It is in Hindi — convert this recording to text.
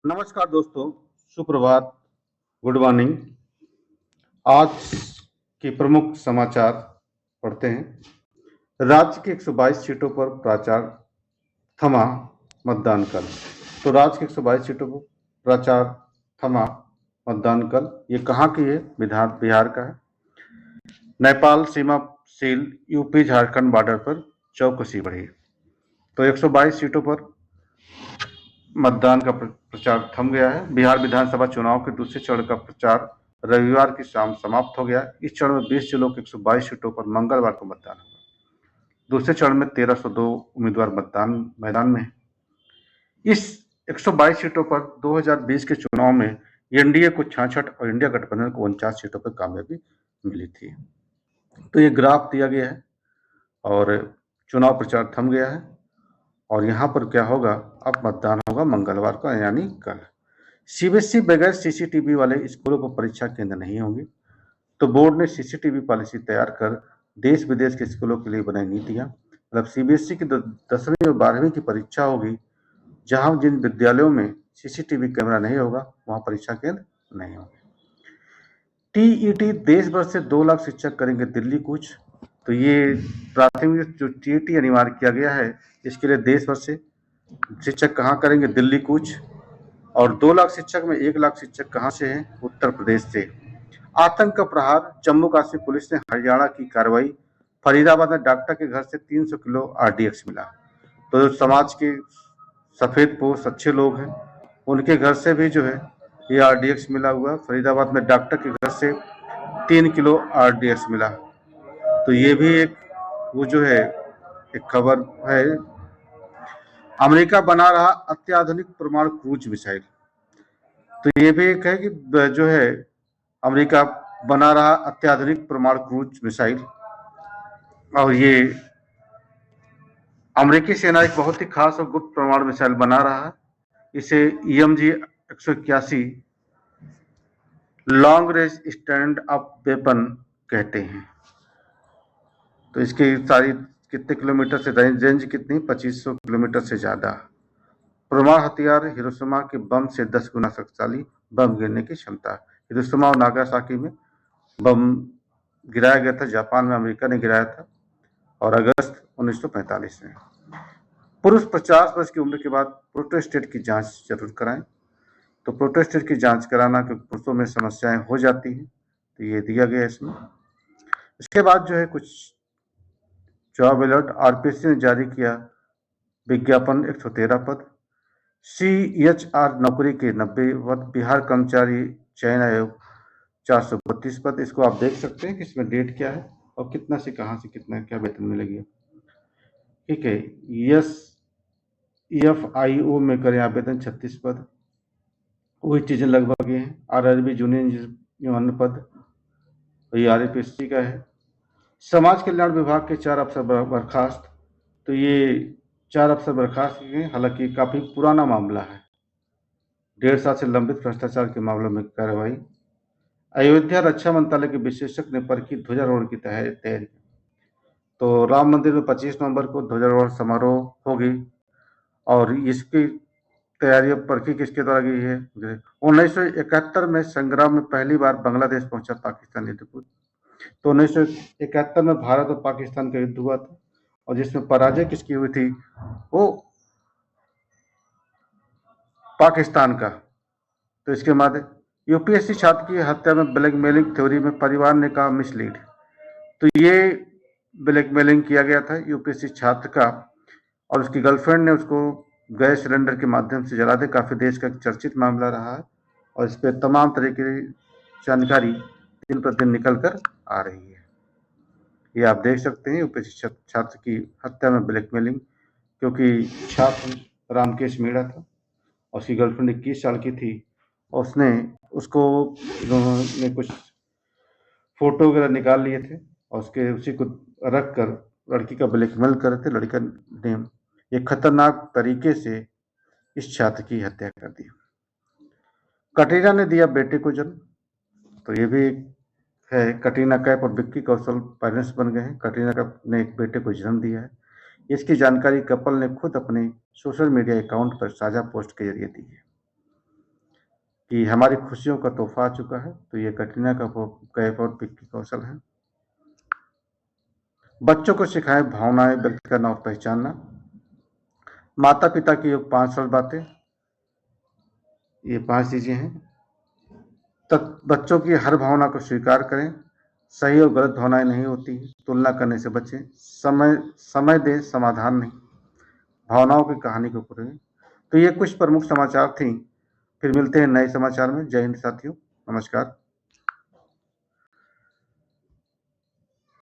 नमस्कार दोस्तों, सुप्रभात, गुड मॉर्निंग। आज के प्रमुख समाचार पढ़ते हैं। राज्य की 122 सीटों पर प्रचार थमा, मतदान कल। तो राज्य की 122 सीटों पर प्रचार थमा, मतदान कल। ये कहाँ की है? बिहार का है। नेपाल सीमा सील, यूपी झारखंड बॉर्डर पर चौकसी बढ़ी। तो 122 सीटों पर मतदान का प्रचार थम गया है। बिहार विधानसभा चुनाव के दूसरे चरण का प्रचार रविवार की शाम समाप्त हो गया। इस चरण में 20 जिलों की 122 सीटों पर मंगलवार को मतदान होगा। दूसरे चरण में 1302 उम्मीदवार मतदान मैदान में हैं। इस 122 सीटों पर 2020 के चुनाव में एनडीए को 66 और इंडिया गठबंधन को 49 सीटों पर कामयाबी मिली थी। तो ये ग्राफ दिया गया है और चुनाव प्रचार थम गया है। और यहाँ पर क्या होगा? अब मतदान होगा मंगलवार को, यानी कल। सीबीएसई बगैर सीसीटीवी वाले स्कूलों पर परीक्षा केंद्र नहीं होंगे। तो बोर्ड ने सीसीटीवी पॉलिसी तैयार कर देश विदेश के स्कूलों के लिए बनाई नीतियां। मतलब सीबीएसई की 10वीं और 12वीं की परीक्षा होगी। जहां जिन विद्यालयों में सीसीटीवी कैमरा नहीं होगा वहां परीक्षा केंद्र नहीं होंगे। टीईटी देश भर से 2 लाख शिक्षक करेंगे दिल्ली कूच। तो ये प्राथमिक जो टीईटी अनिवार्य किया गया है, इसके लिए देश भर से शिक्षक कहाँ करेंगे? दिल्ली कूच। और 2 लाख शिक्षक में 1 लाख शिक्षक कहाँ से हैं? उत्तर प्रदेश से। आतंक का प्रहार, जम्मू कश्मीर पुलिस ने हरियाणा की कार्रवाई। फरीदाबाद में डॉक्टर के घर से 300 किलो आरडीएक्स मिला। तो जो समाज के सफेद पोश अच्छे लोग हैं, उनके घर से भी जो है ये आरडीएक्स मिला हुआ। फरीदाबाद में डॉक्टर के घर से 3 किलो आरडीएक्स मिला। तो ये भी एक वो जो है एक खबर है। अमेरिका बना रहा अत्याधुनिक परमाणु क्रूज मिसाइल। तो ये भी एक है कि जो है अमेरिका बना रहा अत्याधुनिक परमाणु क्रूज मिसाइल। और ये अमेरिकी सेना एक बहुत ही खास और गुप्त परमाणु मिसाइल बना रहा है। इसे EMG 181 long range stand up weapon कहते हैं। तो इसकी सारी कितने किलोमीटर से रेंज कितनी? 2500 किलोमीटर से ज्यादा। परमाणु हथियार हिरोशिमा के बम से 10 गुना शक्तिशाली बम गिरने की क्षमता। हिरोशिमा और नागासाकी में बम गिराया गया था, जापान में अमेरिका ने गिराया था, और अगस्त 1945 में। पुरुष 50 वर्ष की उम्र के बाद प्रोस्टेट की जांच जरूर कराएं। तो प्रोस्टेट की जांच कराना, क्योंकि पुरुषों में समस्याएं हो जाती हैं, तो ये दिया गया है इसमें। इसके बाद जो है कुछ जॉब अलर्ट। आरपीएससी ने जारी किया विज्ञापन 113 पद। सीएचआर नौकरी के 90 पद। बिहार कर्मचारी चयन आयोग 432 पद। इसको आप देख सकते हैं कि इसमें डेट क्या है और कितना से कहां से कितना क्या वेतन मिलेगी। ठीक है। यस ईएफआईओ में करें आवेदन 36 पद। वही चीजें लगभग ये हैं। आरआरबी जूनियर इंजीनियर पद, ये आरपीएससी का है। समाज कल्याण विभाग के 4 अफसर बर्खास्त। तो ये 4 अफसर बर्खास्त किए गए। हालांकि काफी पुराना मामला है। 1.5 साल से लंबित भ्रष्टाचार के मामलों में कार्रवाई। अयोध्या रक्षा मंत्रालय के विशेषज्ञ ने परखी ध्वजारोहण की तैयारी। तो राम मंदिर में 25 नवंबर को ध्वजारोहण समारोह होगी। और इसकी तैयारियां परखी किसके द्वारा गई है? 1971 में संग्राम में पहली बार बांग्लादेश पहुंचा पाकिस्तान युद्ध। तो 1971 में भारत और पाकिस्तान का युद्ध हुआ था, और जिसमें पराजय किसकी हुई थी? वो पाकिस्तान का। तो इसके बाद यूपीएससी छात्र की हत्या में ब्लैकमेलिंग थ्योरी में परिवार ने कहा मिसलीड। तो ये ब्लैकमेलिंग किया गया था यूपीएससी छात्र का, और उसकी गर्लफ्रेंड ने उसको गैस सिलेंडर के माध्यम से जला दे। काफी देश का चर्चित मामला रहा है, और इस पर तमाम तरह की जानकारी दिन प्रतिदिन निकल कर आ रही है। ये आप देख सकते हैं यूपीएससी छात्र की हत्या में ब्लैकमेलिंग, क्योंकि छात्र रामकेश मीणा था और उसकी गर्लफ्रेंड 21 साल की थी, और उसने उसको दोनों ने कुछ फोटो वगैरह निकाल लिए थे, और उसके उसी को रख कर लड़की का ब्लैकमेल कर रहे थे। लड़का ने एक खतरनाक तरीके से इस छात्र की हत्या कर दी। कटरीना ने दिया बेटे को जन्म। तो ये भी है, कटरीना कैफ और विक्की कौशल पेरेंट्स बन गए हैं। कटरीना कैफ ने एक बेटे को जन्म दिया है। इसकी जानकारी कपल ने खुद अपने सोशल मीडिया अकाउंट पर साझा पोस्ट के जरिए दी है। कि हमारी खुशियों का तोहफा आ चुका है। तो ये कटरीना कैफ और विक्की कौशल हैं। बच्चों को सिखाएं भावनाएं व्यक्त करना और पहचानना। माता पिता की 5 सरल बातें, ये 5 चीजें हैं। बच्चों की हर भावना को स्वीकार करें। सही और गलत भावनाएं नहीं होती, तुलना करने से बचें। समय दें, समाधान नहीं। भावनाओं की कहानी को पढ़ें। तो ये कुछ प्रमुख समाचार थी। फिर मिलते हैं नए समाचार में। जय हिंद साथियों, नमस्कार।